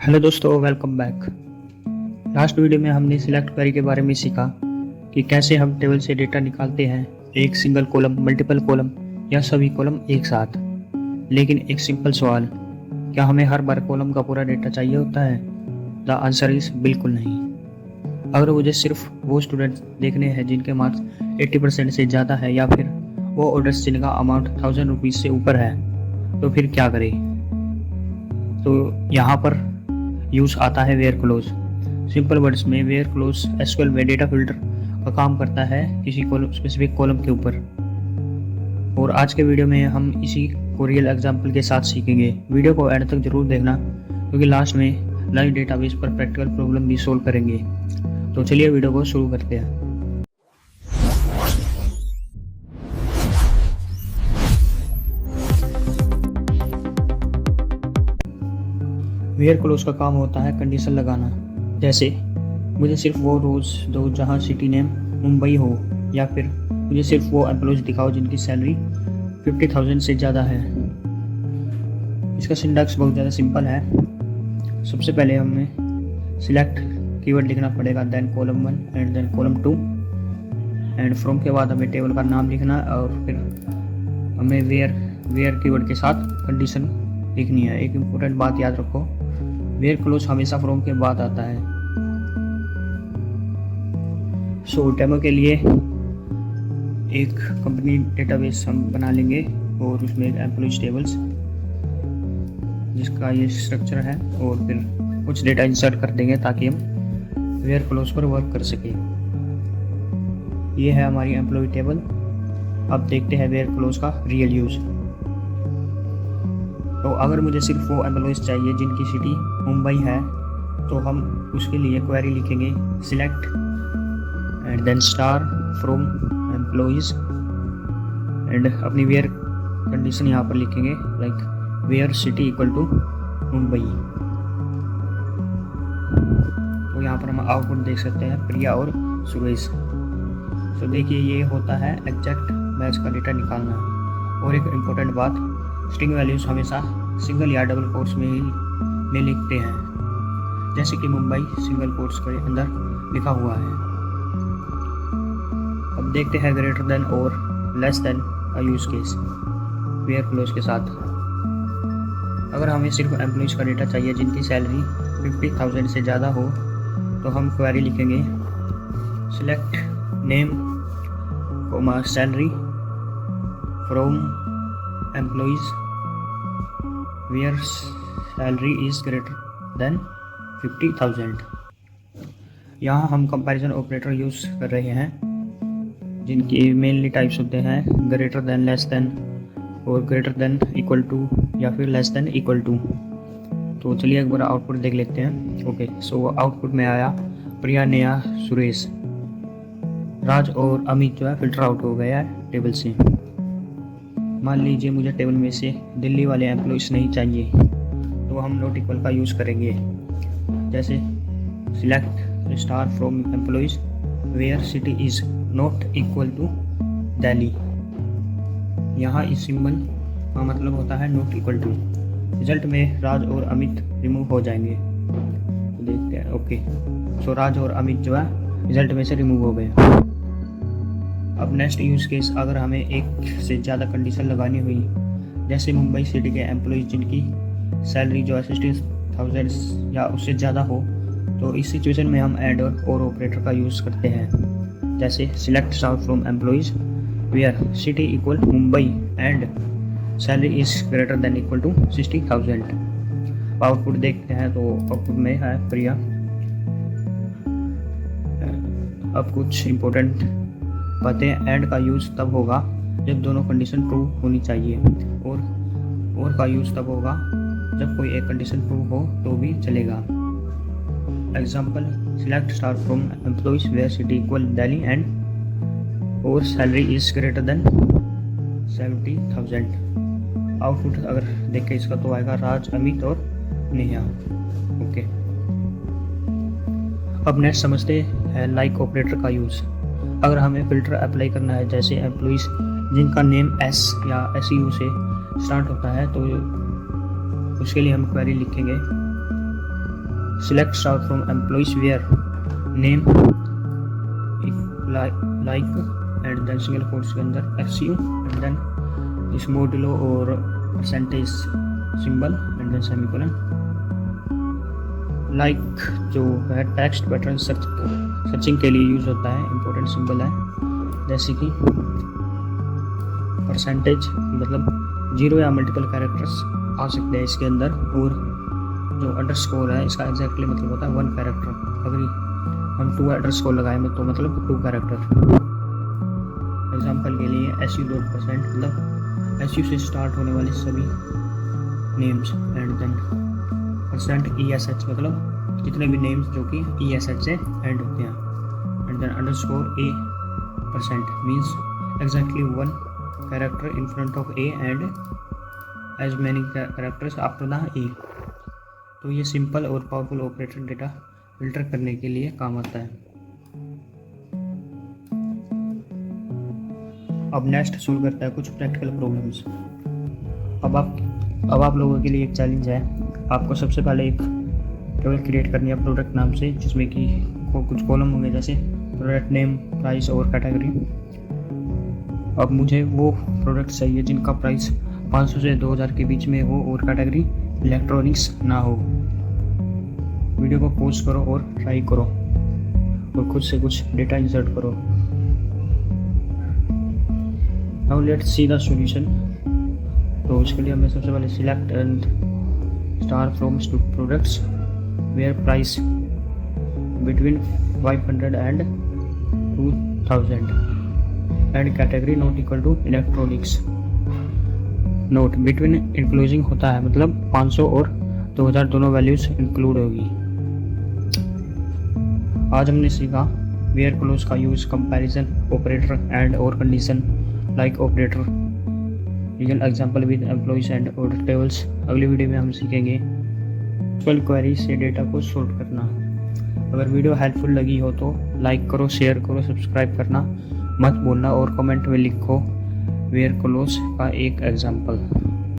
Hello दोस्तों, welcome back. Last video में हमने सिलेक्ट क्वेरी के बारे में सीखा कि कैसे हम टेबल से डेटा निकालते हैं, एक सिंगल कॉलम, मल्टीपल कॉलम या सभी कॉलम एक साथ। लेकिन एक सिंपल सवाल, क्या हमें हर बार कॉलम का पूरा डेटा चाहिए होता है? द आंसर इज बिल्कुल नहीं। अगर मुझे सिर्फ वो स्टूडेंट देखने हैं जिनके मार्क्स 80% से ज़्यादा है या फिर वो ऑर्डर्स जिनका अमाउंट 1000 रुपीज़ से ऊपर है, तो फिर क्या करें? तो यहाँ पर यूज आता है वेयर क्लोज। सिंपल वर्ड्स में वेयर क्लोज एसक्यूएल में डेटा फिल्टर का काम करता है किसी स्पेसिफिक कॉलम के ऊपर। और आज के वीडियो में हम इसी को रियल एग्जांपल के साथ सीखेंगे। वीडियो को एंड तक जरूर देखना, क्योंकि लास्ट में लाइव डेटाबेस पर प्रैक्टिकल प्रॉब्लम भी सोल्व करेंगे। तो चलिए वीडियो को शुरू करते हैं। वेयर क्लोज का काम होता है कंडीशन लगाना। जैसे मुझे सिर्फ वो रोज दो जहां सिटी नेम मुंबई हो, या फिर मुझे सिर्फ वो एम्प्लॉयज दिखाओ जिनकी सैलरी 50,000 से ज़्यादा है। इसका सिंटैक्स बहुत ज़्यादा सिंपल है। सबसे पहले हमें सिलेक्ट कीवर्ड लिखना पड़ेगा, then column 1 and then column 2 and from के बाद हमें टेबल का नाम लिखना है और फिर हमें वेयर कीवर्ड के साथ कंडीशन लिखनी है। एक इम्पोर्टेंट बात याद रखो, वेयर क्लोज हमेशा फ्रॉम के बाद आता है। सो डेमो के लिए एक कंपनी डेटाबेस हम बना लेंगे और उसमें एम्प्लॉयज टेबल्स जिसका ये स्ट्रक्चर है, और फिर कुछ डेटा इंसर्ट कर देंगे ताकि हम वेयर क्लोज पर वर्क कर सकें। ये है हमारी एम्प्लॉय टेबल। अब देखते हैं वेयर क्लोज का रियल यूज। तो अगर मुझे सिर्फ वो एम्प्लॉयज चाहिए जिनकी सिटी मुंबई है, तो हम उसके लिए क्वेरी लिखेंगे select and then star from employees and अपनी वेयर कंडीशन यहाँ पर लिखेंगे, like where city equal to Mumbai. तो यहाँ पर हम आउटपुट देख सकते हैं, प्रिया और सुरेश। तो देखिए ये होता है एग्जैक्ट मैच का डेटा निकालना। और एक इम्पोर्टेंट बात, स्ट्रिंग वैल्यूज हमेशा सिंगल या डबल कोट्स में लिखते हैं, जैसे कि मुंबई सिंगल कोट्स के अंदर लिखा हुआ है। अब देखते हैं ग्रेटर देन और लेस देन का यूज केस वेयर क्लोज के साथ। अगर हमें सिर्फ एम्प्लॉयज का डेटा चाहिए जिनकी सैलरी 50,000 से ज़्यादा हो, तो हम क्वेरी लिखेंगे select name comma salary from employees where salary is greater than 50,000। यहाँ हम कंपैरिजन ऑपरेटर यूज कर रहे हैं, जिनकी मेनली टाइप्स होते हैं ग्रेटर देन, लेस देन और ग्रेटर देन इक्वल टू या फिर लेस देन इक्वल टू। तो चलिए एक बार आउटपुट देख लेते हैं। ओके, सो आउटपुट में आया प्रिया, नेहा, सुरेश, राज और अमित जो है फिल्टर आउट हो गया है टेबल से। मान लीजिए मुझे टेबल में से दिल्ली वाले एम्प्लॉयज नहीं चाहिए, तो हम नॉट इक्वल का यूज़ करेंगे। जैसे select star from employees where city is not equal to Delhi. यहाँ इस सिंबल का मतलब होता है नॉट इक्वल टू। रिजल्ट में राज और अमित रिमूव हो जाएंगे। तो देखते हैं। ओके, सो राज और अमित जो है रिजल्ट में से रिमूव हो गए। अब नेक्स्ट यूज केस, अगर हमें एक से ज़्यादा कंडीशन लगानी हुई, जैसे मुंबई सिटी के एम्प्लॉयज जिनकी सैलरी जो है 60,000 या उससे ज़्यादा हो, तो इस सिचुएशन में हम एंड और ऑपरेटर का यूज़ करते हैं। जैसे select star from employees where city equal Mumbai and salary is greater than equal to 60,000। Output देखते हैं, तो आउटपुट में है प्रिया। अब कुछ इम्पोर्टेंट बातें, एंड का यूज़ तब होगा जब दोनों कंडीशन ट्रू होनी चाहिए, और का यूज़ तब होगा जब कोई एक कंडीशन ट्रू हो तो भी चलेगा। Example, select star from employees where city equal Delhi and और salary is greater than 70,000। Output अगर देखें इसका, तो आएगा राज, अमित और नेहा। ओके, अब नेक्स्ट समझते हैं लाइक ऑपरेटर का यूज़। अगर हमें फ़िल्टर अप्लाई करना है, जैसे एम्प्लॉयज़ जिनका नेम एस या SU से स्टार्ट होता है, तो उसके लिए हम क्वेरी लिखेंगे select star from employees where name if like and then single quotes के अंदर SU and then इस modulo और percentage symbol and then semicolon। like जो है टेक्स्ट पैटर्न सर्चिंग के लिए यूज होता है, इंपॉर्टेंट सिंबल है, जैसे कि परसेंटेज मतलब 0 या मल्टीपल कैरेक्टर्स आ सकते हैं इसके अंदर, और जो अंडरस्कोर है इसका एग्जैक्टली मतलब होता है 1 कैरेक्टर। अगर हम 2 अंडरस्कोर लगाएंगे तो मतलब 2 कैरेक्टर। एग्जांपल के लिए SU.% मतलब SU से स्टार्ट होने वाले सभी नेम्स एंड देन %ESH मतलब जितने भी नेम्स जो कि ESH से एंड होते हैं and then underscore A% means exactly 1 character in front of A and as many characters after the A। तो ये सिंपल और पावरफुल ऑपरेटर डेटा फिल्टर करने के लिए काम आता है। अब नेक्स्ट सोल्व करता है कुछ प्रैक्टिकल प्रॉब्लम्स। अब आप लोगों के लिए एक चैलेंज है। आपको सबसे पहले एक टेबल क्रिएट करनी है प्रोडक्ट नाम से, जिसमें कि कुछ कॉलम होंगे जैसे प्रोडक्ट नेम, प्राइस और कैटेगरी। अब मुझे वो प्रोडक्ट चाहिए जिनका प्राइस 500 से 2000 के बीच में हो और कैटेगरी इलेक्ट्रॉनिक्स ना हो। वीडियो को पॉज करो और ट्राई करो और खुद से कुछ डेटा इंसर्ट करो। Now let's see the solution. तो इसके लिए हमें सबसे पहले select and star from products where price between 500 and 2000 and category not equal to electronics. Note between including होता है मतलब 500 और 2000 दोनों वैल्यूज इंक्लूड होगी। आज हमने सीखा वेयर क्लोज का यूज, कंपैरिजन ऑपरेटर एंड और condition like operator, real example with employees and order tables. अगली वीडियो में हम सीखेंगे SQL क्वेरी से डेटा को सॉर्ट करना। अगर वीडियो हेल्पफुल लगी हो तो लाइक करो, शेयर करो, सब्सक्राइब करना मत भूलना और कमेंट में लिखो वेयर क्लोज का एक एग्जांपल।